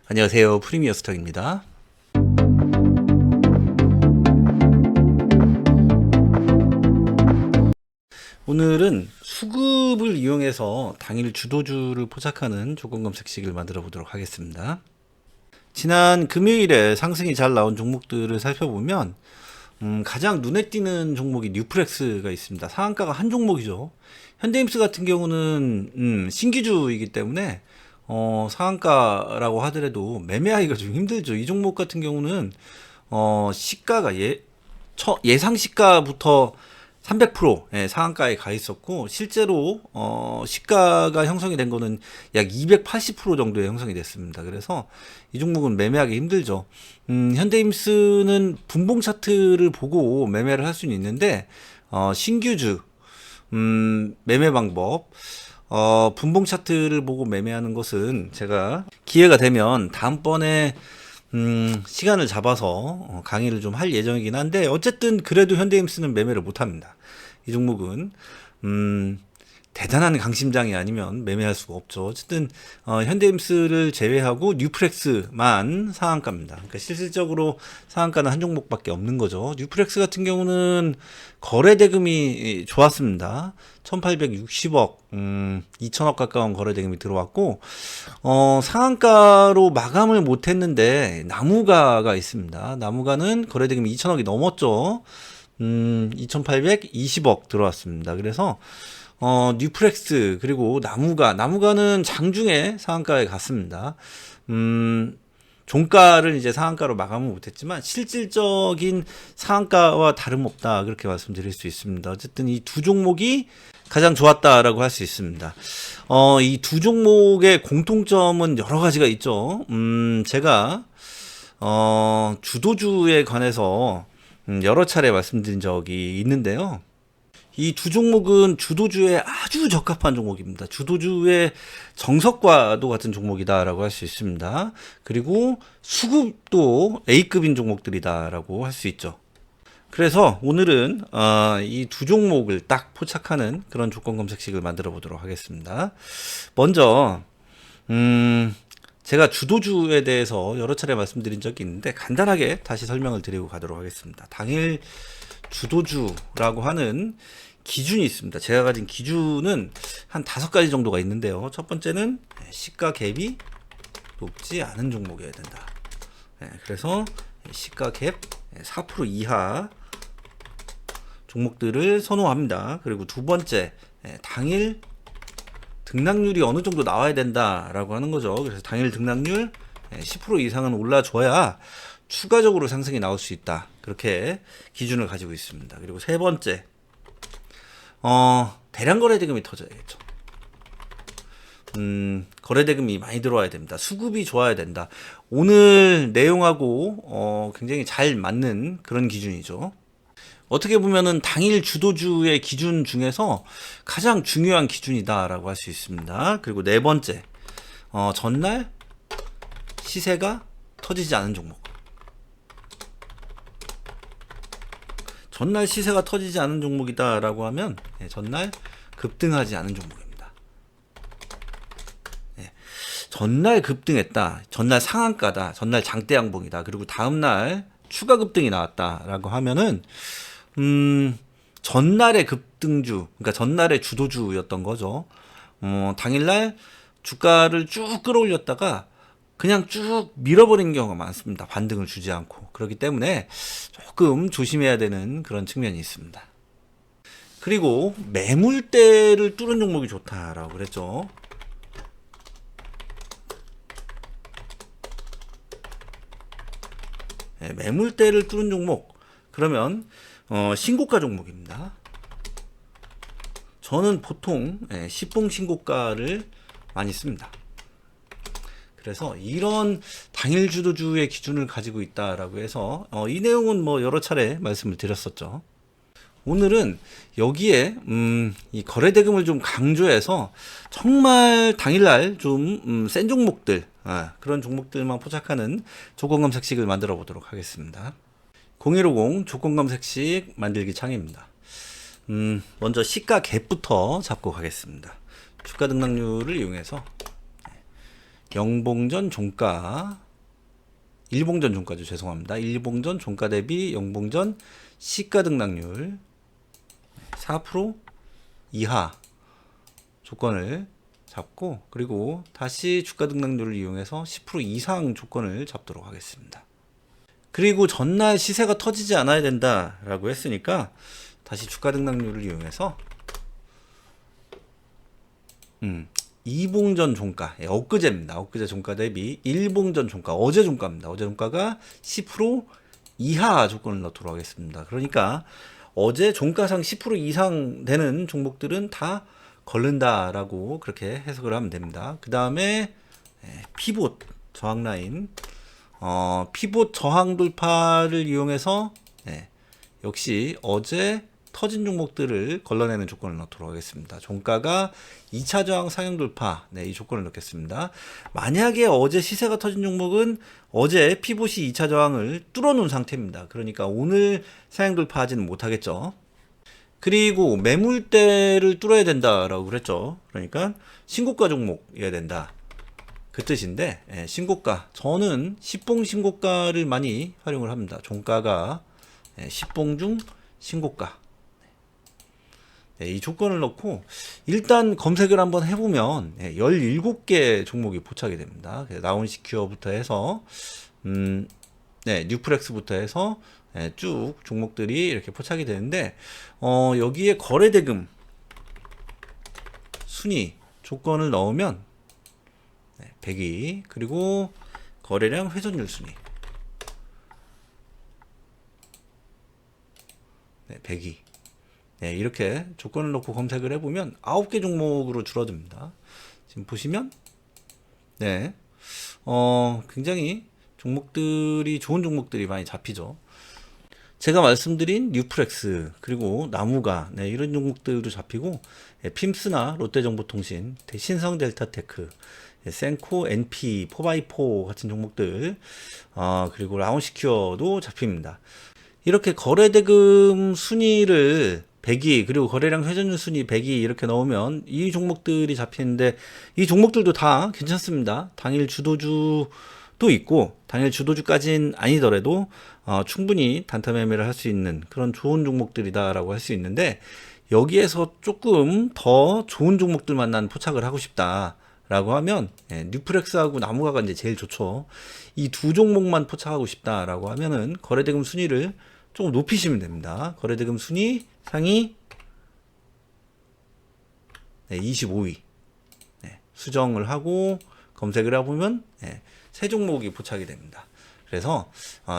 안녕하세요. 프리미어 스탁입니다. 오늘은 수급을 이용해서 당일 주도주를 포착하는 조건 검색식을 만들어 보도록 하겠습니다. 지난 금요일에 상승이 잘 나온 종목들을 살펴보면 가장 눈에 띄는 종목이 뉴프렉스가 있습니다. 상한가가 한 종목이죠. 현대임스 같은 경우는 신기주이기 때문에 상한가라고 하더라도 매매하기가 좀 힘들죠. 이 종목 같은 경우는 시가가 예상 시가부터 300% 상한가에 가 있었고, 실제로 시가가 형성이 된 거는 약 280% 정도의 형성이 됐습니다. 그래서 이 종목은 매매하기 힘들죠. 현대임스는 분봉 차트를 보고 매매를 할 수는 있는데, 신규주 매매 방법, 분봉 차트를 보고 매매하는 것은 제가 기회가 되면 다음번에 시간을 잡아서 강의를 좀 할 예정이긴 한데, 어쨌든 그래도 현대임스는 매매를 못 합니다. 이 종목은 대단한 강심장이 아니면 매매할 수가 없죠. 어쨌든 현대임스를 제외하고 뉴프렉스만 상한가입니다. 그러니까 실질적으로 상한가는 한 종목밖에 없는 거죠. 뉴프렉스 같은 경우는 거래 대금이 좋았습니다. 1860억, 2000억 가까운 거래 대금이 들어왔고, 상한가로 마감을 못 했는데 나무가가 있습니다. 나무가는 거래 대금이 2000억이 넘었죠. 2820억 들어왔습니다. 그래서 뉴프렉스 그리고 나무가는 장중에 상한가에 갔습니다. 종가를 이제 상한가로 마감을 못했지만 실질적인 상한가와 다름없다, 그렇게 말씀드릴 수 있습니다. 어쨌든 이 두 종목이 가장 좋았다라고 할 수 있습니다. 이 두 종목의 공통점은 여러 가지가 있죠. 제가 주도주에 관해서 여러 차례 말씀드린 적이 있는데요. 이 두 종목은 주도주에 아주 적합한 종목입니다. 주도주의 정석과도 같은 종목이다라고 할 수 있습니다. 그리고 수급도 A급인 종목들이다라고 할 수 있죠. 그래서 오늘은 이 두 종목을 딱 포착하는 그런 조건 검색식을 만들어 보도록 하겠습니다. 먼저 제가 주도주에 대해서 여러 차례 말씀드린 적이 있는데 간단하게 다시 설명을 드리고 가도록 하겠습니다. 당일 주도주라고 하는 기준이 있습니다. 제가 가진 기준은 한 5가지 정도가 있는데요. 첫 번째는 시가 갭이 높지 않은 종목이어야 된다. 그래서 시가 갭 4% 이하 종목들을 선호합니다. 그리고 두 번째, 당일 등락률이 어느 정도 나와야 된다라고 하는 거죠. 그래서 당일 등락률 10% 이상은 올라줘야 추가적으로 상승이 나올 수 있다, 그렇게 기준을 가지고 있습니다. 그리고 세 번째, 대량 거래 대금이 터져야겠죠. 거래 대금이 많이 들어와야 됩니다. 수급이 좋아야 된다. 오늘 내용하고 굉장히 잘 맞는 그런 기준이죠. 어떻게 보면은 당일 주도주의 기준 중에서 가장 중요한 기준이다라고 할 수 있습니다. 그리고 네 번째, 전날 시세가 터지지 않은 종목. 전날 시세가 터지지 않은 종목이다라고 하면 전날 급등하지 않은 종목입니다. 전날 급등했다, 전날 상한가다, 전날 장대 양봉이다, 그리고 다음날 추가 급등이 나왔다라고 하면은 전날의 급등주, 그러니까 전날의 주도주였던 거죠. 당일날 주가를 쭉 끌어올렸다가 그냥 쭉 밀어버리는 경우가 많습니다. 반등을 주지 않고. 그렇기 때문에 조금 조심해야 되는 그런 측면이 있습니다. 그리고 매물대를 뚫은 종목이 좋다라고 그랬죠. 매물대를 뚫은 종목, 그러면 신고가 종목입니다. 저는 보통 시봉 신고가를 많이 씁니다. 그래서 이런 당일 주도주의 기준을 가지고 있다라고 해서 이 내용은 뭐 여러 차례 말씀을 드렸었죠. 오늘은 여기에 이 거래 대금을 좀 강조해서 정말 당일날 좀 센 종목들, 그런 종목들만 포착하는 조건 검색식을 만들어 보도록 하겠습니다. 0150 조건 검색식 만들기 창입니다. 먼저 시가 갭부터 잡고 가겠습니다. 주가 등락률을 이용해서 영봉전 종가, 일봉전 종가죠. 죄송합니다. 일봉전 종가 대비 영봉전 시가 등락률 4% 이하 조건을 잡고, 그리고 다시 주가 등락률을 이용해서 10% 이상 조건을 잡도록 하겠습니다. 그리고 전날 시세가 터지지 않아야 된다라고 했으니까 다시 주가 등락률을 이용해서 이봉전 종가, 엊그제입니다. 엊그제 종가 대비 일봉전 종가, 어제 종가입니다. 어제 종가가 10% 이하 조건을 넣도록 하겠습니다. 그러니까 어제 종가상 10% 이상 되는 종목들은 다 걸른다라고 그렇게 해석을 하면 됩니다. 그 다음에 피봇 저항 라인, 피봇 저항 돌파를 이용해서 역시 어제 터진 종목들을 걸러내는 조건을 넣도록 하겠습니다. 종가가 2차 저항 상향 돌파, 이 조건을 넣겠습니다. 만약에 어제 시세가 터진 종목은 어제 피봇이 2차 저항을 뚫어놓은 상태입니다. 그러니까 오늘 상향 돌파하지는 못하겠죠. 그리고 매물대를 뚫어야 된다라고 그랬죠. 그러니까 신고가 종목이어야 된다, 그 뜻인데, 신고가, 저는 십봉 신고가를 많이 활용을 합니다. 종가가 10봉 중 신고가, 이 조건을 넣고 일단 검색을 한번 해보면 17개 종목이 포착이 됩니다. 나온시큐어부터 해서 뉴프렉스부터 해서 쭉 종목들이 이렇게 포착이 되는데, 여기에 거래대금 순위 조건을 넣으면 100위, 그리고 거래량 회전율 순위 100위, 이렇게 조건을 넣고 검색을 해보면 9개 종목으로 줄어듭니다. 지금 보시면 굉장히 종목들이, 좋은 종목들이 많이 잡히죠. 제가 말씀드린 뉴프렉스, 그리고 나무가, 이런 종목들도 잡히고, 핌스나 롯데정보통신, 신성델타테크, 센코, NP, 4x4 같은 종목들, 그리고 라운시큐어도 잡힙니다. 이렇게 거래대금 순위를 100위, 그리고 거래량 회전율 순위 100위 이렇게 넣으면 이 종목들이 잡히는데, 이 종목들도 다 괜찮습니다. 당일 주도주도 있고, 당일 주도주까지는 아니더라도 충분히 단타 매매를 할 수 있는 그런 좋은 종목들이다라고 할 수 있는데, 여기에서 조금 더 좋은 종목들만 난 포착을 하고 싶다라고 하면 뉴프렉스하고 나무가가 이제 제일 좋죠. 이 두 종목만 포착하고 싶다라고 하면은 거래대금 순위를 조금 높이시면 됩니다. 거래대금 순위 상위 25위 수정을 하고 검색을 해보면 세 종목이 포착이 됩니다. 그래서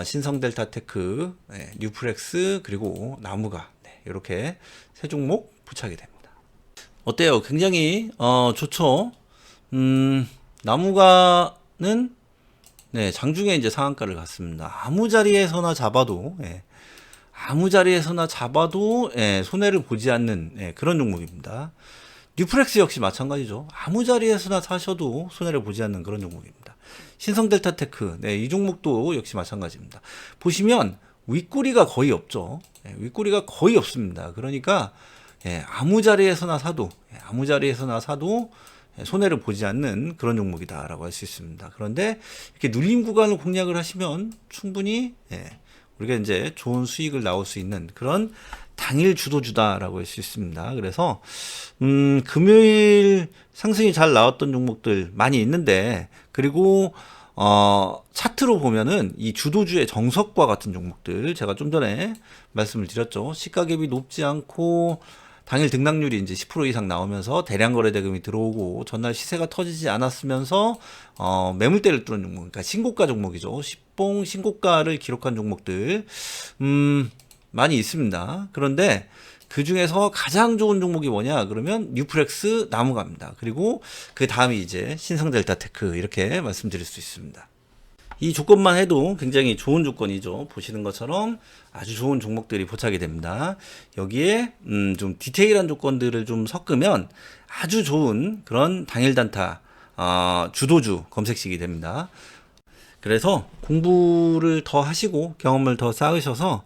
신성델타테크, 뉴프렉스, 그리고 나무가, 이렇게 세 종목 포착이 됩니다. 어때요? 굉장히 좋죠. 나무가는 장중에 이제 상한가를 갔습니다. 아무 자리에서나 잡아도 손해를 보지 않는 그런 종목입니다. 뉴프렉스 역시 마찬가지죠. 아무 자리에서나 사셔도 손해를 보지 않는 그런 종목입니다. 신성델타테크, 이 종목도 역시 마찬가지입니다. 보시면 윗꼬리가 거의 없죠. 윗꼬리가 거의 없습니다. 그러니까 아무 자리에서나 사도 손해를 보지 않는 그런 종목이다라고 할 수 있습니다. 그런데 이렇게 눌림 구간을 공략을 하시면 충분히 우리가 이제 좋은 수익을 나올 수 있는 그런 당일 주도주다라고 할 수 있습니다. 그래서 금요일 상승이 잘 나왔던 종목들 많이 있는데, 그리고 차트로 보면은 이 주도주의 정석과 같은 종목들, 제가 좀 전에 말씀을 드렸죠. 시가갭이 높지 않고 당일 등락률이 이제 10% 이상 나오면서 대량 거래 대금이 들어오고 전날 시세가 터지지 않았으면서 매물대를 뚫은 종목, 그러니까 신고가 종목이죠. 10봉 신고가를 기록한 종목들 많이 있습니다. 그런데 그 중에서 가장 좋은 종목이 뭐냐 그러면 뉴프렉스, 나무가입니다. 그리고 그 다음이 이제 신성델타테크, 이렇게 말씀드릴 수 있습니다. 이 조건만 해도 굉장히 좋은 조건이죠. 보시는 것처럼 아주 좋은 종목들이 포착이 됩니다. 여기에 좀 디테일한 조건들을 좀 섞으면 아주 좋은 그런 당일 단타 주도주 검색식이 됩니다. 그래서 공부를 더 하시고 경험을 더 쌓으셔서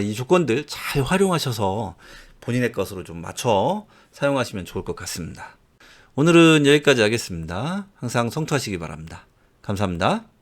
이 조건들 잘 활용하셔서 본인의 것으로 좀 맞춰 사용하시면 좋을 것 같습니다. 오늘은 여기까지 하겠습니다. 항상 성투하시기 바랍니다. 감사합니다.